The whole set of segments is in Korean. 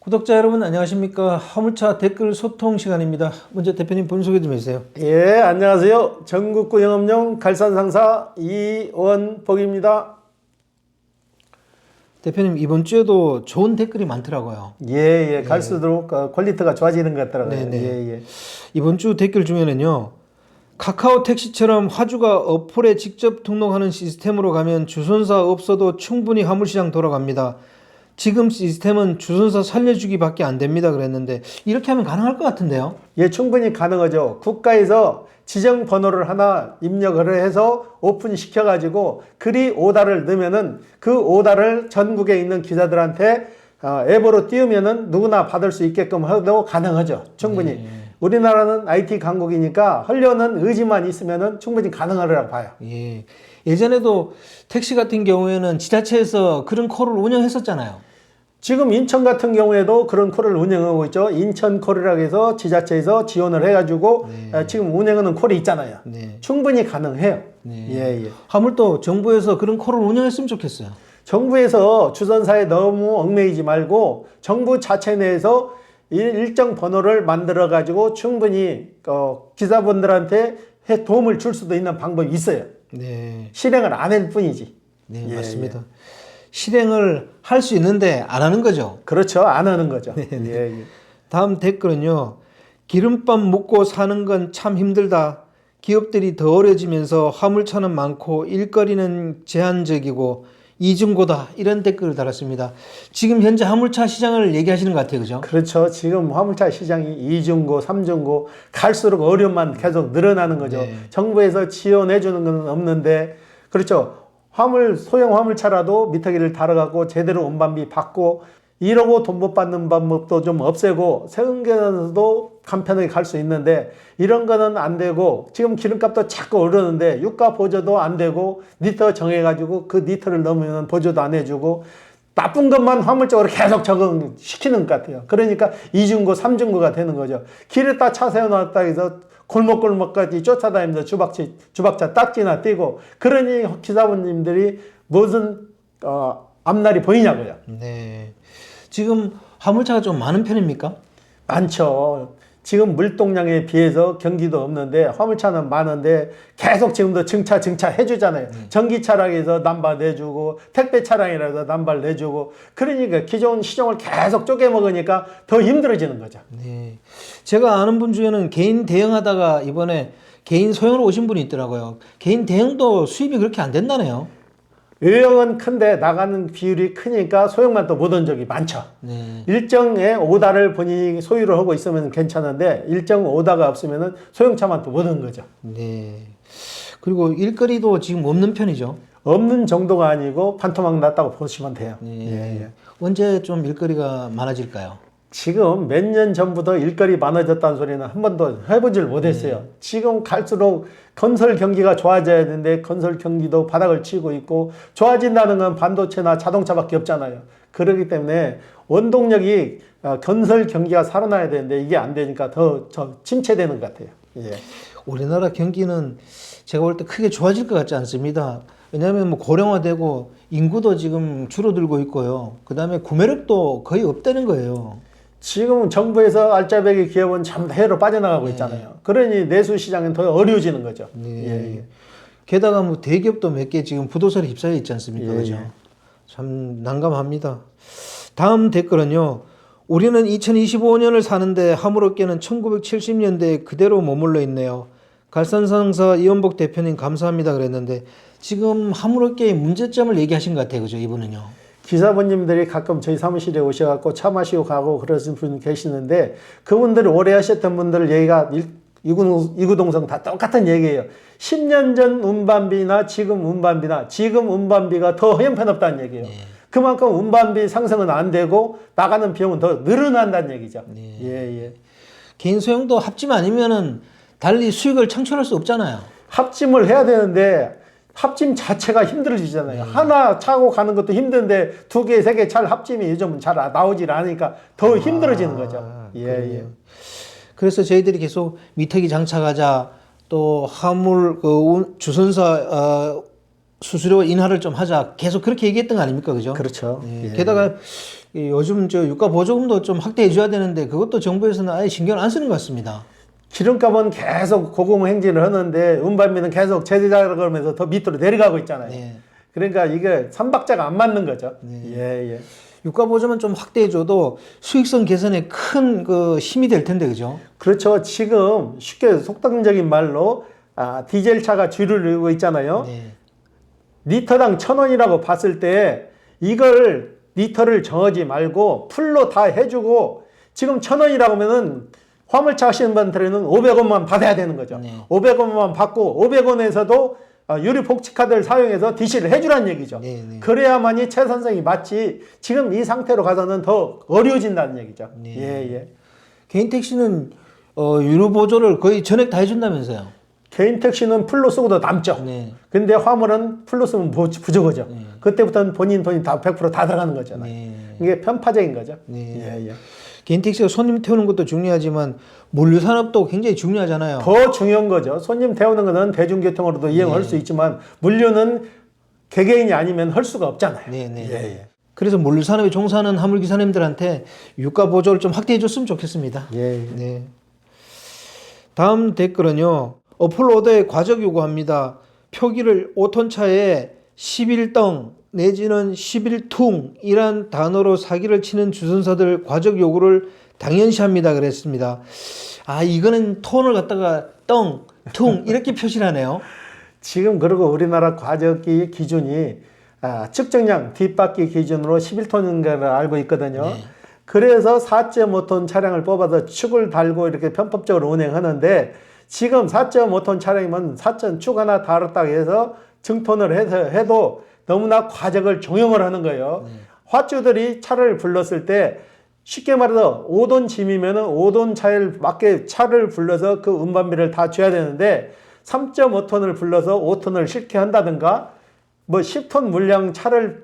구독자 여러분 안녕하십니까. 화물차 댓글 소통 시간입니다. 먼저 대표님 본인 소개 좀 해주세요. 예, 안녕하세요. 전국구 영업용 갈산상사 이원복입니다. 대표님 이번 주에도 좋은 댓글이 많더라고요. 예, 갈수록 퀄리티가 좋아지는 것 같더라고요. 네네. 예. 이번 주 댓글 중에는요. 카카오 택시처럼 화주가 어플에 직접 등록하는 시스템으로 가면 주선사 없어도 충분히 화물시장 돌아갑니다. 지금 시스템은 주선사 살려주기밖에 안 됩니다. 그랬는데 이렇게 하면 가능할 것 같은데요. 예, 충분히 가능하죠. 국가에서 지정 번호를 하나 입력을 해서 오픈시켜가지고 글이 오다를 넣으면은 그 오다를 전국에 있는 기자들한테 앱으로 띄우면은 누구나 받을 수 있게끔 해도 가능하죠. 충분히. 네. 우리나라는 IT 강국이니까 하려는 의지만 있으면은 충분히 가능하리라고 봐요. 예. 예전에도 택시 같은 경우에는 지자체에서 그런 콜을 운영했었잖아요. 지금 인천 같은 경우에도 그런 콜을 운영하고 있죠. 인천 콜이라고 해서 지자체에서 지원을 해가지고 지금 운영하는 콜이 있잖아요. 네. 충분히 가능해요. 네. 예. 화물도 정부에서 그런 콜을 운영했으면 좋겠어요. 정부에서 주선사에 너무 얽매이지 말고 정부 자체 내에서 일정 번호를 만들어 가지고 충분히 기사분들한테 도움을 줄 수도 있는 방법이 있어요. 네. 실행을 안 할 뿐이지. 네, 맞습니다. 실행을 할 수 있는데 안 하는 거죠. 그렇죠. 안 하는 거죠. 예. 다음 댓글은요. 기름밥 먹고 사는 건 참 힘들다. 기업들이 더 어려지면서 화물차는 많고 일거리는 제한적이고 이중고다. 이런 댓글을 달았습니다. 지금 현재 화물차 시장을 얘기하시는 것 같아요. 그죠? 그렇죠. 지금 화물차 시장이 2중고, 3중고 갈수록 어려움만 계속 늘어나는 거죠. 네. 정부에서 지원해 주는 건 없는데 그렇죠. 소형 화물차라도 미터기를 달아갖고 제대로 운반비 받고 이러고 돈 못 받는 방법도 좀 없애고 세운계에서도 간편하게 갈 수 있는데 이런 거는 안 되고 지금 기름값도 자꾸 오르는데 유가 보조도 안 되고 리터 정해가지고 그 리터를 넘으면 보조도 안 해주고 나쁜 것만 화물적으로 계속 적응시키는 것 같아요. 그러니까 2중고, 3중고가 되는 거죠. 길에다 차 세워놨다 해서 골목골목까지 쫓아다니면서 주박차 딱지나 띄고 그러니 기사분님들이 무슨 앞날이 보이냐고요. 네. 지금 화물차가 좀 많은 편입니까? 많죠. 지금 물동량에 비해서 경기도 없는데 화물차는 많은데 계속 지금도 증차 해주잖아요. 전기차량에서 남발 내주고 택배 차량이라서 남발 내주고 그러니까 기존 시종을 계속 쪼개 먹으니까 더 힘들어지는 거죠. 네. 제가 아는 분 중에는 개인 대행하다가 이번에 개인 소형으로 오신 분이 있더라고요. 개인 대행도 수입이 그렇게 안 된다네요. 유형은 큰데 나가는 비율이 크니까 소형만 또 못 온 적이 많죠. 네. 일정의 오다를 본인이 소유를 하고 있으면 괜찮은데 일정 오다가 없으면 소형차만 또 못 온 거죠. 네. 그리고 일거리도 지금 없는 편이죠. 없는 정도가 아니고 반토막 났다고 보시면 돼요. 네. 예. 언제 좀 일거리가 많아질까요? 지금 몇 년 전부터 일거리 많아졌다는 소리는 한 번도 해보질 못했어요. 지금 갈수록 건설 경기가 좋아져야 되는데 건설 경기도 바닥을 치고 있고 좋아진다는 건 반도체나 자동차밖에 없잖아요. 그렇기 때문에 원동력이 건설 경기가 살아나야 되는데 이게 안 되니까 더 침체되는 것 같아요. 예. 우리나라 경기는 제가 볼 때 크게 좋아질 것 같지 않습니다. 왜냐하면 뭐 고령화되고 인구도 지금 줄어들고 있고요. 그 다음에 구매력도 거의 없다는 거예요. 지금 정부에서 알짜배기 기업은 전부 다 해외로 빠져나가고 있잖아요. 그러니 내수 시장은 더 어려워지는 거죠. 네. 예. 게다가 뭐 대기업도 몇 개 지금 부도설에 휩싸여 있지 않습니까? 예. 그죠? 참 난감합니다. 다음 댓글은요. 우리는 2025년을 사는데 화물업계는 1970년대에 그대로 머물러 있네요. 갈산상사 이원복 대표님 감사합니다 그랬는데 지금 화물업계의 문제점을 얘기하신 것 같아요. 그죠? 이분은요. 기사분님들이 가끔 저희 사무실에 오셔갖고 차 마시고 가고 그러신 분 계시는데 그분들 오래 하셨던 분들 얘기가 이구동성 다 똑같은 얘기예요. 10년 전 운반비나 지금 운반비가 더 형편없다는 얘기예요. 네. 그만큼 운반비 상승은 안 되고 나가는 비용은 더 늘어난다는 얘기죠. 네. 예. 개인 소형도 합집 아니면은 달리 수익을 창출할 수 없잖아요. 합짐을 해야 되는데 합짐 자체가 힘들어지잖아요. 하나 차고 가는 것도 힘든데 두 개, 세 개 차를 합짐이 요즘은 잘 나오질 않으니까 더 힘들어지는 거죠. 예. 그래서 저희들이 계속 미터기 장착하자 또 화물 주선사 수수료 인하를 좀 하자 계속 그렇게 얘기했던 거 아닙니까, 그죠? 그렇죠. 예. 예. 게다가 이 요즘 저 유가 보조금도 좀 확대해 줘야 되는데 그것도 정부에서는 아예 신경 안 쓰는 것 같습니다. 기름값은 계속 고공행진을 하는데 운반비는 계속 제재자 그러면서 더 밑으로 내려가고 있잖아요. 네. 그러니까 이게 삼박자가 안 맞는 거죠. 네. 예, 예. 유가 보조만 좀 확대해 줘도 수익성 개선에 큰 그 힘이 될 텐데, 그죠? 그렇죠. 지금 쉽게 속담적인 말로 디젤 차가 주를 이루고 있잖아요. 네. 리터당 1,000원이라고 봤을 때 이걸 리터를 정하지 말고 풀로 다 해주고 지금 1,000원이라고 하면은 화물차 하시는 분들은 500원만 받아야 되는 거죠. 네. 500원만 받고 500원에서도 유리 복지카드를 사용해서 DC를 해주라는 얘기죠. 네, 네. 그래야만이 채선성이 맞지 지금 이 상태로 가서는 더 어려워진다는 얘기죠. 네. 예, 예. 개인 택시는 유료 보조를 거의 전액 다 해준다면서요? 개인 택시는 풀로 쓰고도 남죠. 네. 근데 화물은 풀로 쓰면 부족하죠. 네. 그때부터는 본인 돈이 다 100% 들어가는 거잖아요. 네. 이게 편파적인 거죠. 네. 예, 예. 개인 택시가 손님 태우는 것도 중요하지만 물류 산업도 굉장히 중요하잖아요. 더 중요한 거죠. 손님 태우는 거는 대중교통으로도 이용할 수 있지만 물류는 개개인이 아니면 할 수가 없잖아요. 네, 네. 예, 예. 그래서 물류 산업에 종사하는 화물 기사님들한테 유가 보조를 좀 확대해 줬으면 좋겠습니다. 예, 예. 네. 다음 댓글은요. 어플로드에 과적 요구합니다. 표기를 5톤 차에 11덩 내지는 11퉁이란 단어로 사기를 치는 주선사들 과적 요구를 당연시합니다. 그랬습니다. 아, 이거는 톤을 갖다가 덩, 퉁 이렇게 표시를 하네요. 지금 그리고 우리나라 과적기 기준이 측정량 뒷바퀴 기준으로 11톤인가를 알고 있거든요. 네. 그래서 4.5톤 차량을 뽑아서 축을 달고 이렇게 편법적으로 운행하는데 지금 4.5톤 차량이면 4.축 하나 달았다고 해서 증톤을 해서 해도 너무나 과적을 종용을 하는 거예요. 화주들이 차를 불렀을 때 쉽게 말해서 5돈 짐이면은 5돈 차에 맞게 차를 불러서 그 운반비를 다 줘야 되는데 3.5톤을 불러서 5톤을 싣게 한다든가 뭐 10톤 물량 차를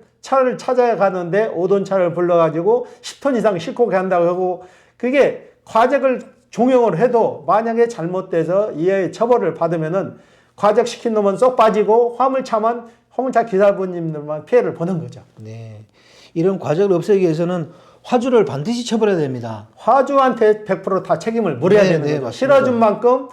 찾아가는데 5돈 차를 불러가지고 10톤 이상 싣고 간다고 하고 그게 과적을 종용을 해도 만약에 잘못돼서 이에 처벌을 받으면은 과적시킨 놈은 쏙 빠지고 화물차 기사분님들만 피해를 보는 거죠. 네. 이런 과적을 없애기 위해서는 화주를 반드시 처벌해야 됩니다. 화주한테 100%다 책임을 물어야 네, 되는 네, 거죠. 맞습니다. 실어준 만큼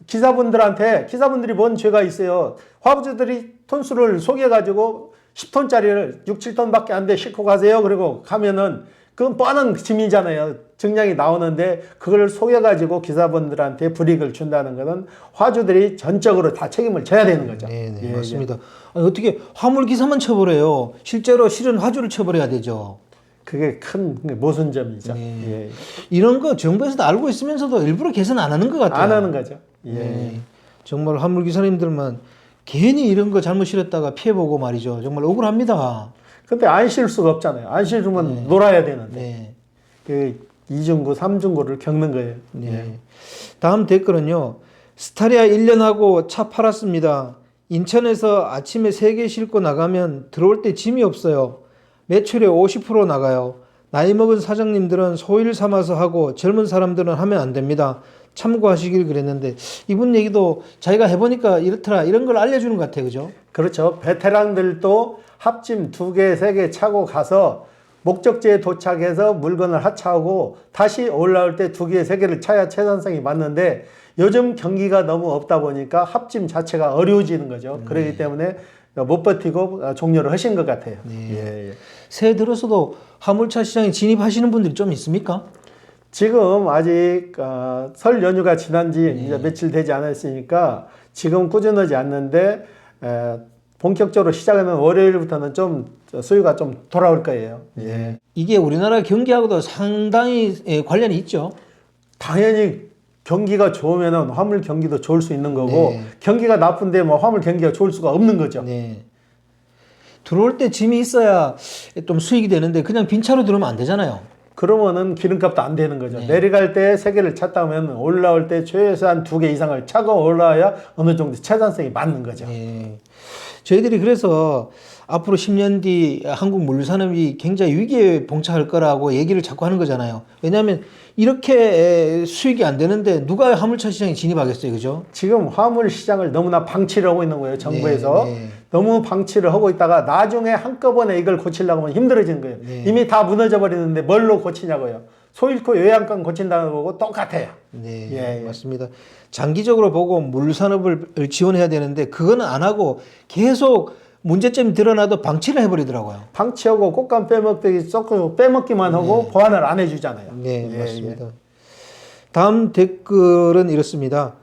기사분들이 뭔 죄가 있어요. 화주들이 톤수를 속여가지고 10톤짜리를 6, 7톤밖에 안 돼 싣고 가세요. 그리고 가면은 그건 뻔한 짐이잖아요. 증량이 나오는데 그걸 속여가지고 기사분들한테 불이익을 준다는 것은 화주들이 전적으로 다 책임을 져야 되는 거죠. 네, 네, 예, 맞습니다. 아니, 어떻게 화물 기사만 처벌해요? 실제로 실은 화주를 처벌해야 되죠. 그게 큰 모순점이죠. 네. 예. 이런 거 정부에서도 알고 있으면서도 일부러 개선 안 하는 것 같아요. 안 하는 거죠. 예. 네. 정말 화물 기사님들만 괜히 이런 거 잘못 실었다가 피해보고 말이죠. 정말 억울합니다. 근데 안 쉴 수가 없잖아요. 안 실으면 놀아야 되는데. 네. 그 이중고, 삼중고를 겪는 거예요. 네. 예. 다음 댓글은요. 스타리아 1년 하고 차 팔았습니다. 인천에서 아침에 3개 싣고 나가면 들어올 때 짐이 없어요. 매출의 50% 나가요. 나이 먹은 사장님들은 소일 삼아서 하고 젊은 사람들은 하면 안 됩니다. 참고하시길 그랬는데 이분 얘기도 자기가 해보니까 이렇더라 이런 걸 알려주는 것 같아요. 그죠? 그렇죠. 베테랑들도 합짐 2개, 3개 차고 가서 목적지에 도착해서 물건을 하차하고 다시 올라올 때 2개, 3개를 차야 채선성이 맞는데 요즘 경기가 너무 없다 보니까 합짐 자체가 어려워지는 거죠. 그렇기 때문에 못 버티고 종료를 하신 것 같아요. 네. 예, 예. 새해 들어서도 화물차 시장에 진입하시는 분들이 좀 있습니까? 지금 아직 설 연휴가 지난 지 이제 며칠 되지 않았으니까 지금 꾸준하지 않는데 본격적으로 시작하는 월요일부터는 좀 수요가 좀 돌아올 거예요. 예. 이게 우리나라 경기하고도 상당히 관련이 있죠. 당연히 경기가 좋으면 화물 경기도 좋을 수 있는 거고 네. 경기가 나쁜데 뭐 화물 경기가 좋을 수가 없는 거죠. 네. 들어올 때 짐이 있어야 좀 수익이 되는데 그냥 빈 차로 들어오면 안 되잖아요. 그러면은 기름값도 안 되는 거죠. 네. 내려갈 때 3개를 찼다 하면 올라올 때 최소한 2개 이상을 차고 올라와야 어느 정도 채단성이 맞는 거죠. 네. 저희들이 그래서 앞으로 10년 뒤 한국 물류산업이 굉장히 위기에 봉착할 거라고 얘기를 자꾸 하는 거잖아요. 왜냐하면 이렇게 수익이 안 되는데 누가 화물차 시장에 진입하겠어요, 그죠? 지금 화물 시장을 너무나 방치를 하고 있는 거예요, 정부에서. 네, 네. 너무 방치를 하고 있다가 나중에 한꺼번에 이걸 고치려고 하면 힘들어지는 거예요. 네. 이미 다 무너져 버리는데 뭘로 고치냐고요. 소 잃고 요양권 고친다는 거고 똑같아요. 네, 예, 예. 맞습니다. 장기적으로 보고 물산업을 지원해야 되는데 그거는 안 하고 계속 문제점이 드러나도 방치를 해버리더라고요. 방치하고 꽃감 빼먹기 썩고 빼먹기만 하고 보완을 안 해주잖아요. 네, 예, 맞습니다. 다음 댓글은 이렇습니다.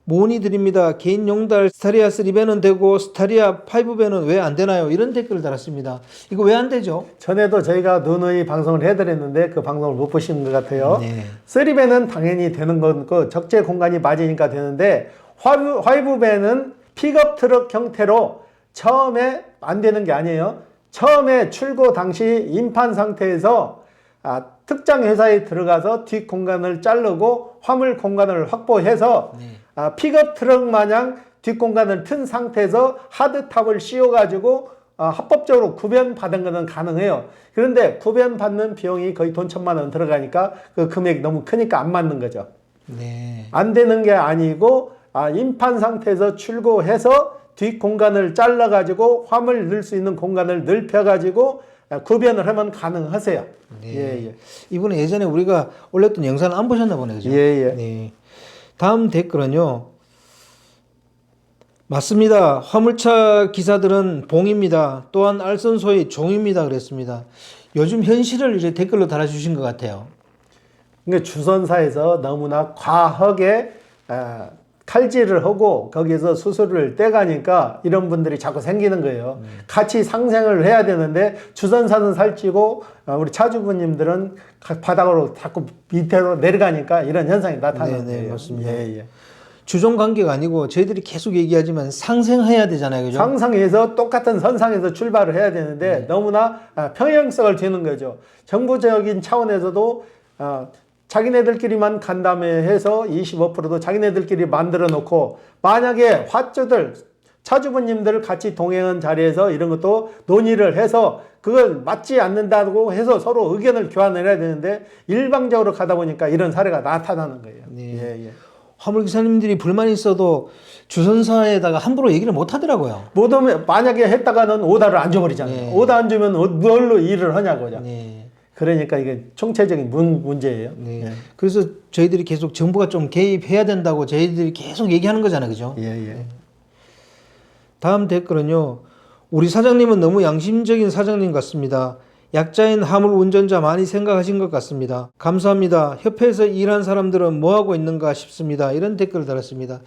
모니 드립니다. 개인 용달 스타리아 3배는 되고 스타리아 5배는 왜 안 되나요? 이런 댓글을 달았습니다. 이거 왜 안 되죠? 전에도 저희가 누누이 방송을 해드렸는데 그 방송을 못 보시는 것 같아요. 네. 3배는 당연히 되는 거고 적재 공간이 맞으니까 되는데 5배는 픽업 트럭 형태로 처음에 안 되는 게 아니에요. 처음에 출고 당시 임판 상태에서 특정 회사에 들어가서 뒷 공간을 자르고 화물 공간을 확보해서 픽업 트럭 마냥 뒷 공간을 튼 상태에서 하드탑을 씌워가지고 합법적으로 구변 받은 것은 가능해요. 그런데 구변 받는 비용이 거의 돈 1,000만 원 들어가니까 그 금액이 너무 크니까 안 맞는 거죠. 네. 안 되는 게 아니고 임판 상태에서 출고해서 뒷 공간을 잘라가지고 화물 넣을 수 있는 공간을 넓혀가지고 구변을 하면 가능하세요. 네. 예, 예. 이분은 예전에 우리가 올렸던 영상을 안 보셨나 보네요. 그죠? 예, 예. 네. 다음 댓글은요. 맞습니다. 화물차 기사들은 봉입니다. 또한 알선소의 종입니다. 그랬습니다. 요즘 현실을 이제 댓글로 달아주신 것 같아요. 그러니까 주선사에서 너무나 과하게 칼질을 하고 거기에서 수수료를 떼가니까 이런 분들이 자꾸 생기는 거예요. 같이 상생을 해야 되는데 주선사는 살찌고 우리 차주부님들은 바닥으로 자꾸 밑으로 내려가니까 이런 현상이 나타나는 네, 거예요. 맞습니다. 예, 예. 주종 관계가 아니고 저희들이 계속 얘기하지만 상생해야 되잖아요. 그죠? 상상에서 똑같은 선상에서 출발을 해야 되는데 너무나 평행성을 두는 거죠. 정부적인 차원에서도 자기네들끼리만 간담회 해서 25%도 자기네들끼리 만들어 놓고 만약에 화주들 차주부님들 같이 동행한 자리에서 이런 것도 논의를 해서 그걸 맞지 않는다고 해서 서로 의견을 교환을 해야 되는데 일방적으로 가다 보니까 이런 사례가 나타나는 거예요. 네. 예, 예. 화물 기사님들이 불만이 있어도 주선사에다가 함부로 얘기를 못 하더라고요. 못 오면 만약에 했다가는 오다를 안 줘버리잖아요. 네. 오다 안 주면 뭘로 일을 하냐고요. 네. 그러니까 이게 총체적인 문제예요. 네. 예. 그래서 저희들이 계속 정부가 좀 개입해야 된다고 저희들이 계속 얘기하는 거잖아요. 그죠? 예, 예. 다음 댓글은요. 우리 사장님은 너무 양심적인 사장님 같습니다. 약자인 화물 운전자 많이 생각하신 것 같습니다. 감사합니다. 협회에서 일한 사람들은 뭐 하고 있는가 싶습니다. 이런 댓글을 달았습니다.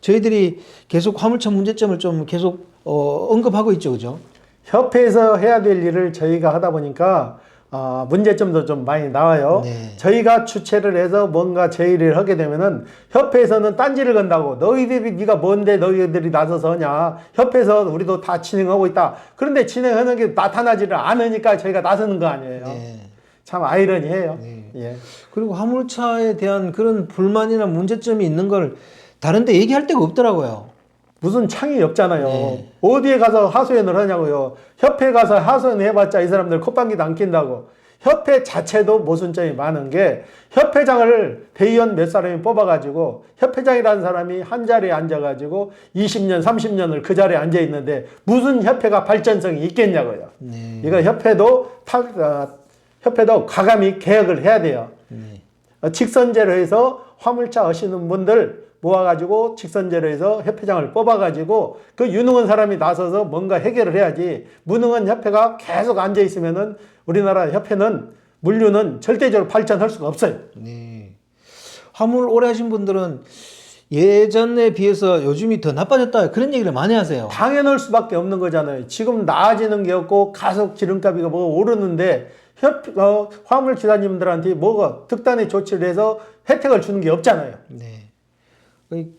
저희들이 계속 화물차 문제점을 좀 계속 언급하고 있죠. 그죠? 협회에서 해야 될 일을 저희가 하다 보니까 문제점도 좀 많이 나와요. 네. 저희가 주최를 해서 뭔가 제의를 하게 되면은 협회에서는 딴지를 건다고 너희들이 네가 뭔데 너희들이 나서서 하냐. 협회에서 우리도 다 진행하고 있다. 그런데 진행하는 게 나타나지를 않으니까 저희가 나서는 거 아니에요. 네. 참 아이러니해요. 네. 예. 그리고 화물차에 대한 그런 불만이나 문제점이 있는 걸 다른데 얘기할 데가 없더라고요. 무슨 창이 없잖아요. 네. 어디에 가서 하소연을 하냐고요. 협회 가서 하소연 해봤자 이 사람들 콧방귀도 안 낀다고. 협회 자체도 모순점이 많은 게 협회장을 대의원 몇 사람이 뽑아가지고 협회장이라는 사람이 한 자리에 앉아가지고 20년, 30년을 그 자리에 앉아 있는데 무슨 협회가 발전성이 있겠냐고요. 네. 이거 협회도 과감히 개혁을 해야 돼요. 네. 직선제로 해서 화물차 하시는 분들 모아가지고 직선제로 해서 협회장을 뽑아가지고 그 유능한 사람이 나서서 뭔가 해결을 해야지 무능한 협회가 계속 앉아있으면은 우리나라 협회는 물류는 절대적으로 발전할 수가 없어요. 네. 화물 오래 하신 분들은 예전에 비해서 요즘이 더 나빠졌다 그런 얘기를 많이 하세요. 당연할 수밖에 없는 거잖아요. 지금 나아지는 게 없고 가속 기름값이 뭐 오르는데 화물 기사님들한테 뭐가 특단의 조치를 해서 혜택을 주는 게 없잖아요. 네.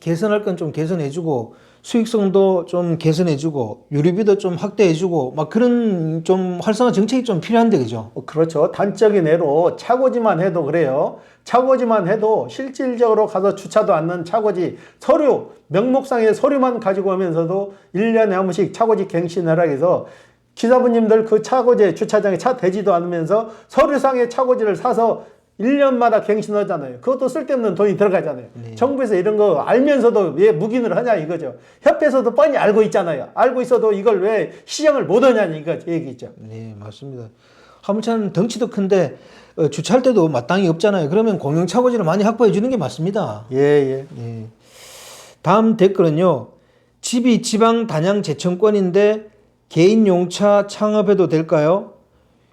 개선할 건 좀 개선해주고 수익성도 좀 개선해주고 유류비도 좀 확대해주고 막 그런 좀 활성화 정책이 좀 필요한데 그죠? 그렇죠. 단적인 예로 차고지만 해도 그래요. 차고지만 해도 실질적으로 가서 주차도 않는 차고지 서류 명목상의 서류만 가지고 오면서도 1년에 한 번씩 차고지 갱신을 하기 위해서 기사분님들 그 차고지 주차장에 차 대지도 않으면서 서류상의 차고지를 사서 1년마다 갱신하잖아요. 그것도 쓸데없는 돈이 들어가잖아요. 네. 정부에서 이런 거 알면서도 왜 묵인을 하냐 이거죠. 협회에서도 뻔히 알고 있잖아요. 알고 있어도 이걸 왜 시정을 못 하냐는 이거 얘기죠. 네, 맞습니다. 화물차는 덩치도 큰데 주차할 때도 마땅히 없잖아요. 그러면 공용 차고지를 많이 확보해 주는 게 맞습니다. 예, 예. 네. 다음 댓글은요. 집이 지방 단양 제천권인데 개인 용차 창업해도 될까요?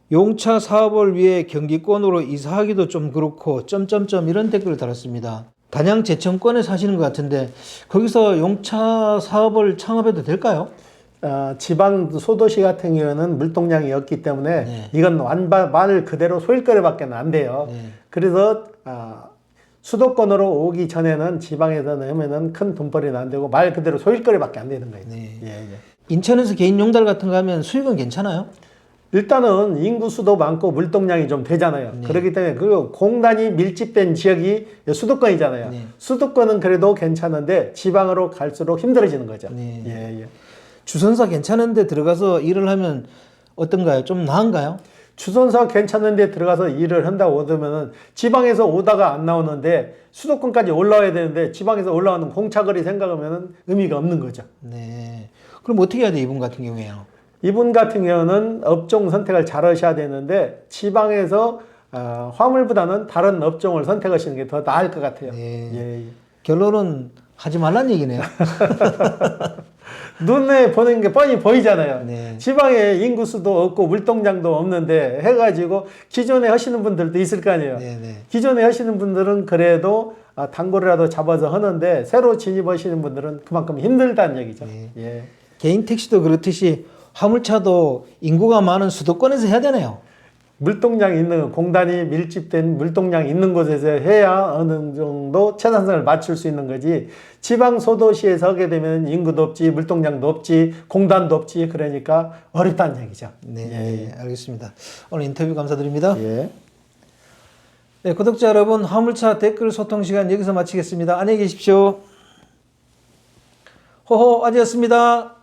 용차 사업을 위해 경기권으로 이사하기도 좀 그렇고 점점점 이런 댓글을 달았습니다. 단양 제천권에 사시는 것 같은데 거기서 용차 사업을 창업해도 될까요? 지방 소도시 같은 경우는 물동량이 없기 때문에 네. 이건 말 그대로 소일거리밖에 안 돼요. 네. 그래서 수도권으로 오기 전에는 지방에서는 하면은 큰 돈벌이는 안 되고 말 그대로 소일거리밖에 안 되는 거예요. 네. 예, 예. 인천에서 개인 용달 같은 거 하면 수익은 괜찮아요? 일단은 인구 수도 많고 물동량이 좀 되잖아요. 네. 그렇기 때문에 그 공단이 밀집된 지역이 수도권이잖아요. 네. 수도권은 그래도 괜찮은데 지방으로 갈수록 힘들어지는 거죠. 네. 예, 예. 주선사 괜찮은데 들어가서 일을 하면 어떤가요? 좀 나은가요? 주선사 괜찮은데 들어가서 일을 한다고 오면은 지방에서 오다가 안 나오는데 수도권까지 올라와야 되는데 지방에서 올라오는 공차거리 생각하면은 의미가 없는 거죠. 네. 그럼 어떻게 해야 돼, 이분 같은 경우에요? 이분 같은 경우는 업종 선택을 잘 하셔야 되는데 지방에서 화물보다는 다른 업종을 선택하시는 게 더 나을 것 같아요. 네. 예, 예. 결론은 하지 말란 얘기네요. 눈에 보는 게 뻔히 보이잖아요. 네. 지방에 인구수도 없고 물동량도 없는데 해가지고 기존에 하시는 분들도 있을 거 아니에요. 네, 네. 기존에 하시는 분들은 그래도 단골이라도 잡아서 하는데 새로 진입하시는 분들은 그만큼 힘들다는 얘기죠. 네. 예. 개인 택시도 그렇듯이 화물차도 인구가 많은 수도권에서 해야 되네요. 물동량 있는 공단이 밀집된 물동량 있는 곳에서 해야 어느 정도 채산성을 맞출 수 있는 거지. 지방 소도시에서 하게 되면 인구도 없지, 물동량도 없지, 공단도 없지. 그러니까 어렵다는 얘기죠. 네, 알겠습니다. 오늘 인터뷰 감사드립니다. 예. 네, 구독자 여러분, 화물차 댓글 소통 시간 여기서 마치겠습니다. 안녕히 계십시오. 호호 아지였습니다.